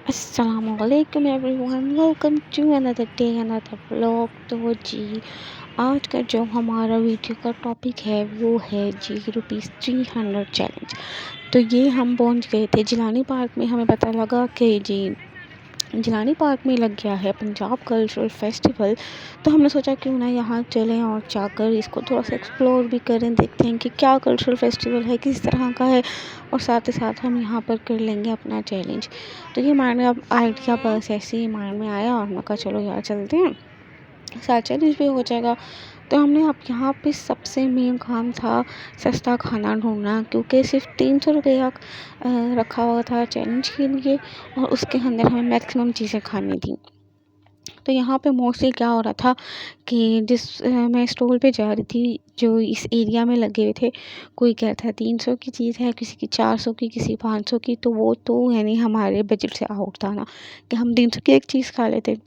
अस्सलामुअलैकुम everyone, welcome to another day another vlog. तो जी, आज का जो हमारा वीडियो का टॉपिक है वो है जी ₹300 चैलेंज। तो ये हम पहुंच गए थे जिलानी पार्क में। हमें पता लगा कि जी जिलानी पार्क में लग गया है पंजाब कल्चरल फेस्टिवल। तो हमने सोचा क्यों ना यहाँ चलें और जाकर इसको थोड़ा सा एक्सप्लोर भी करें, देखते हैं कि क्या कल्चरल फेस्टिवल है, किस तरह का है, और साथ ही साथ हम यहाँ पर कर लेंगे अपना चैलेंज। तो ये माइंड में अब आइडिया बस ऐसे ही माइंड में आया और मैं कहा चलो यार चलते हैं, साथ चैलेंज भी हो जाएगा। तो हमने अब यहाँ पे सबसे मेन काम था सस्ता खाना ढूंढना, क्योंकि सिर्फ 300 रुपया रखा हुआ था चैलेंज के लिए और उसके अंदर हमें मैक्सिमम चीज़ें खानी थी। तो यहाँ पे मोस्टली क्या हो रहा था कि मैं स्टॉल पे जा रही थी जो इस एरिया में लगे हुए थे, कोई कहता है 300 की चीज़ है, किसी की 400 की, किसी 500 की। तो वो तो यानी हमारे बजट से आउट था ना कि हम 300 की एक चीज़ खा लेते।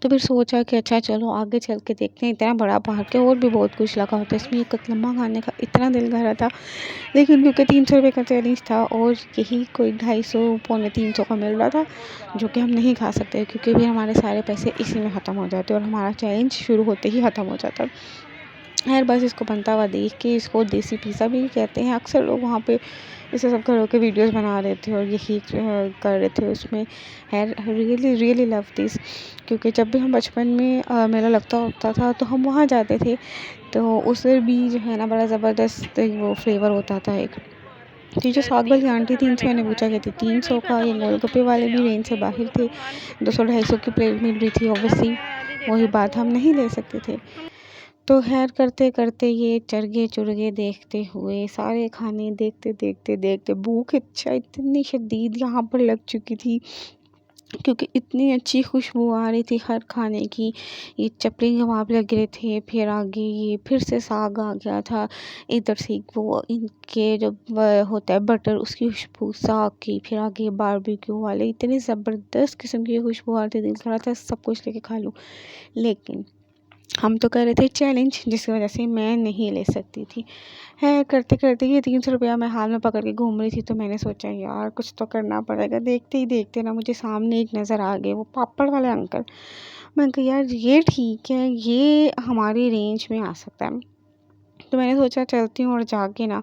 तो फिर सोचा कि अच्छा चलो आगे चल के देखते हैं। इतना बड़ा पार्क है और भी बहुत कुछ लगा होता है इसमें, कतलम्मा खाने का इतना दिल कर रहा था, लेकिन क्योंकि 300 रुपये का चैलेंज था और यही कोई 250 पौने 300 का मिल रहा था, जो कि हम नहीं खा सकते क्योंकि फिर हमारे सारे पैसे इसी में ख़त्म हो जाते और हमारा चैलेंज शुरू होते ही ख़त्म हो जाता। खैर बस इसको बनता हुआ देख के, इसको देसी पिज़्ज़ा भी कहते हैं अक्सर लोग, वहाँ पे इसे सब घरों के वीडियोस बना रहे थे और यही कर रहे थे उसमें। खैर रियली रियली लव दिस, क्योंकि जब भी हम बचपन में मेला लगता होता था तो हम वहाँ जाते थे। तो उसमें भी जो है ना बड़ा ज़बरदस्त वो फ्लेवर होता था एक। तो ये जो साग वाली आंटी थी इनसे मैंने पूछा कहती 300 का। ये गोलगप्पे वाले भी रेंज से बाहर थे, 200-250 की प्लेट मिल रही थी। ऑब्वियसली वही बात, हम नहीं ले सकते थे। तो खैर करते करते ये चरगे चुरगे देखते हुए सारे खाने देखते देखते देखते भूख इच्छा इतनी शदीद यहाँ पर लग चुकी थी, क्योंकि इतनी अच्छी खुशबू आ रही थी हर खाने की। ये चपली कबाब लग रहे थे, फिर आगे ये फिर से साग आ गया था, इधर से वो इनके जो होता है बटर उसकी खुशबू साग की, फिर आगे बारबेक्यू वाले, इतनी ज़बरदस्त किस्म की खुशबू आ रही थी, दिल कर रहा था सब कुछ लेके खा लूँ। लेकिन हम तो कर रहे थे चैलेंज, जिसकी वजह से मैं नहीं ले सकती थी। है करते करते ये 300 रुपया मैं हाथ में पकड़ के घूम रही थी, तो मैंने सोचा यार कुछ तो करना पड़ेगा। देखते ही देखते ना मुझे सामने एक नज़र आ गए, वो पापड़ वाले अंकल। मैंने कहा यार ये ठीक है, ये हमारी रेंज में आ सकता है। तो मैंने सोचा चलती हूँ और जाके ना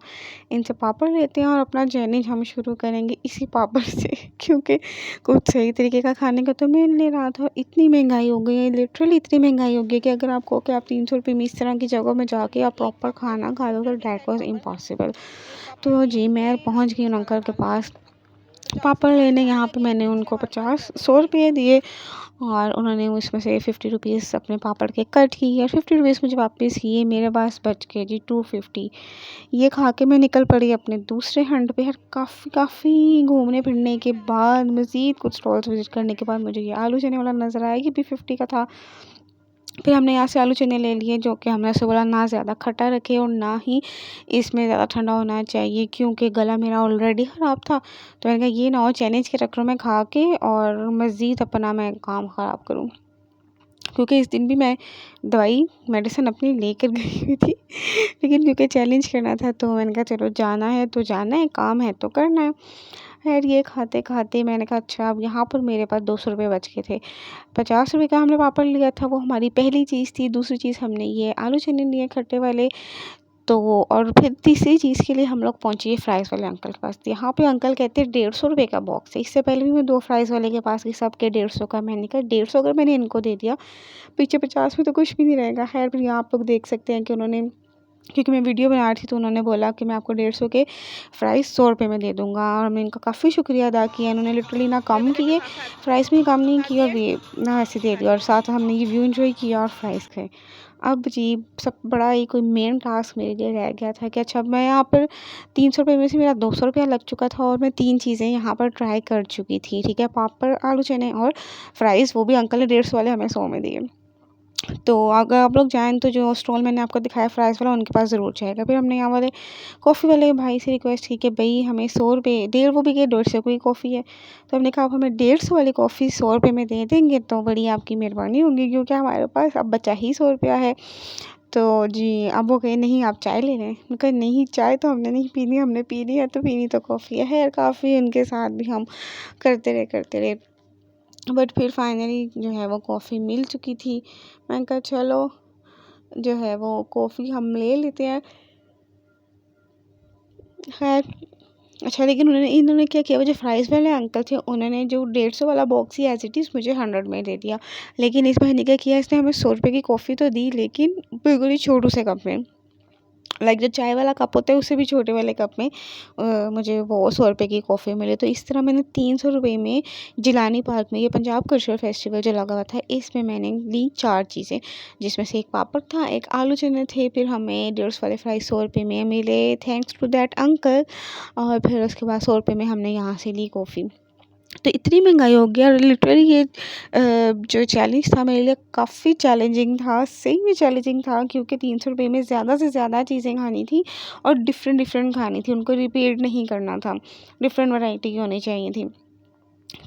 इनसे पापड़ लेते हैं और अपना चैलेंज हम शुरू करेंगे इसी पापड़ से क्योंकि कुछ सही तरीके का खाने का तो मिल नहीं रहा था। इतनी महंगाई हो गई है, लिटरली इतनी महंगाई हो गई है कि अगर आप कहो कि आप 300 रुपये में इस तरह की जगह में जाके आप प्रॉपर खाना खा लो तो डैट वॉज इम्पॉसिबल। तो जी मैं पहुँच गई उन अंकल के पास पापड़ लेने। यहाँ पे मैंने उनको 100 रुपये दिए और उन्होंने उसमें से 50 रुपीज़ अपने पापड़ के कट किए और 50 रुपीज़ मुझे वापस किए। मेरे पास बच गए जी 250। ये खा के मैं निकल पड़ी अपने दूसरे हंट पे। यार काफ़ी घूमने फिरने के बाद, मज़ीद कुछ स्टॉल्स विज़िट करने के बाद मुझे ये आलू चने वाला नज़र आया, ये भी 50 का था। फिर हमने यहाँ से आलू चने ले लिए, जो कि हमने ऐसे बोला ना ज़्यादा खट्टा रखे और ना ही इसमें ज़्यादा ठंडा होना चाहिए, क्योंकि गला मेरा ऑलरेडी ख़राब था। तो मैंने कहा ये ना हो चैलेंज के चक्कर में खा के और मज़ीद अपना मैं काम ख़राब करूँ, क्योंकि इस दिन भी मैं दवाई मेडिसिन अपनी लेकर गई हुई थी लेकिन क्योंकि चैलेंज करना था तो मैंने कहा चलो जाना है तो जाना है, काम है तो करना है। खैर ये खाते खाते मैंने कहा अच्छा अब यहाँ पर मेरे पास 200 रुपये बच गए थे। 50 रुपये का हमने पापड़ लिया था, वो हमारी पहली चीज़ थी। दूसरी चीज़ हमने ये आलू चने लिए खट्टे वाले। तो और फिर तीसरी चीज़ के लिए हम लोग पहुँचे फ्राइज़ वाले अंकल के पास। यहाँ पे अंकल कहते हैं 150 रुपये का बॉक्स है। इससे पहले भी मैं 2 फ्राइज़ वाले के पास गई, सबके 150 का। मैंने कहा 150 अगर मैंने इनको दे दिया, पीछे 50 में तो कुछ भी नहीं रहेगा। खैर फिर यहाँ आप लोग देख सकते हैं कि उन्होंने, क्योंकि मैं वीडियो बना रही थी तो उन्होंने बोला कि मैं आपको 150 के फ़्राइज़ 100 रुपये में दे दूँगा, और मैं इनका काफ़ी शुक्रिया अदा किया। इन्होंने लिटरली ना कम किए, फ़्राइज़ भी कम नहीं किए और ये ना ऐसे दे दिया, और साथ हमने ये व्यू एंजॉय किया और फ़्राइज़ खाए। अब जी सब बड़ा ही कोई मेन टास्क मेरे लिए रह गया था कि अच्छा मैं यहाँ पर 300 रुपये में से मेरा 200 रुपया लग चुका था और मैं 3 चीज़ें यहाँ पर ट्राई कर चुकी थी, ठीक है, पापड़, आलू चने और फ़्राइज़, वो भी अंकल ने 150 वाले हमें 100 में दिए। तो अगर आप लोग जाएँ तो जो स्टॉल मैंने आपको दिखाया फ्राइज़ वाला, उनके पास ज़रूर जाइएगा। फिर हमने यहाँ वाले कॉफ़ी वाले भाई से रिक्वेस्ट की कि भई हमें 100 रुपये, डेढ़ वो भी कहे 150 की कॉफ़ी है। तो हमने कहा आप हमें 150 वाली कॉफ़ी 100 रुपये में दे देंगे तो बड़ी आपकी मेहरबानी होगी, क्योंकि हमारे पास अब बचा ही 100 रुपया है। तो जी अब वो कहे नहीं आप चाय ले लें। मैं कहा नहीं चाय तो हमने नहीं पीनी, हमने पीनी है तो पीनी तो कॉफ़ी है। काफ़ी उनके साथ भी हम करते रहे बट फिर फाइनली जो है वो कॉफ़ी मिल चुकी थी। मैंने कहा चलो जो है वो कॉफ़ी हम ले लेते हैं। खैर अच्छा, लेकिन इन्होंने क्या किया, वो जो फ्राइज़ वाले अंकल थे उन्होंने जो 150 वाला box he as it is मुझे 100 में दे दिया। लेकिन इस महीने क्या किया, इसने हमें 100 रुपए की कॉफ़ी तो दी लेकिन बिल्कुल ही छोटू से कप में। लाइक जो चाय वाला कप होता है उससे भी छोटे वाले कप में मुझे वो 100 रुपए की कॉफ़ी मिली। तो इस तरह मैंने 300 रुपए में जिलानी पार्क में, ये पंजाब कल्चरल फेस्टिवल जो लगा हुआ था, इसमें मैंने ली 4 चीज़ें, जिसमें से एक पापड़ था, एक आलू चने थे, फिर हमें 150 वाले फ्राइज़ 100 रुपए में मिले थैंक्स टू दैट अंकल। और फिर उसके बाद 100 रुपए में हमने यहाँ से ली कॉफ़ी। तो इतनी महंगाई हो गई और लिटरली ये जो चैलेंज था मेरे लिए काफ़ी चैलेंजिंग था, सही में चैलेंजिंग था, क्योंकि 300 रुपए में ज़्यादा से ज़्यादा चीज़ें खानी थी और डिफरेंट खानी थी, उनको रिपीट नहीं करना था, डिफरेंट वैरायटी की होनी चाहिए थी।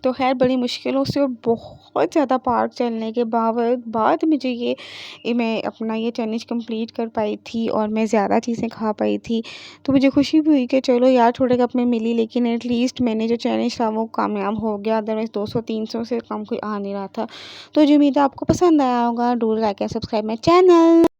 तो खैर बड़ी मुश्किलों से और बहुत ज़्यादा पार्क चलने के बाद मुझे ये मैं अपना ये चैलेंज कंप्लीट कर पाई थी और मैं ज़्यादा चीज़ें खा पाई थी। तो मुझे खुशी भी हुई कि चलो यार थोड़े कप में मिली, लेकिन एटलीस्ट मैंने जो चैलेंज था वो कामयाब हो गया, अदरवाइज़ 200-300 से कम कोई आ नहीं रहा था। तो मुझे उम्मीद है आपको पसंद आया होगा। Do like and subscribe my channel.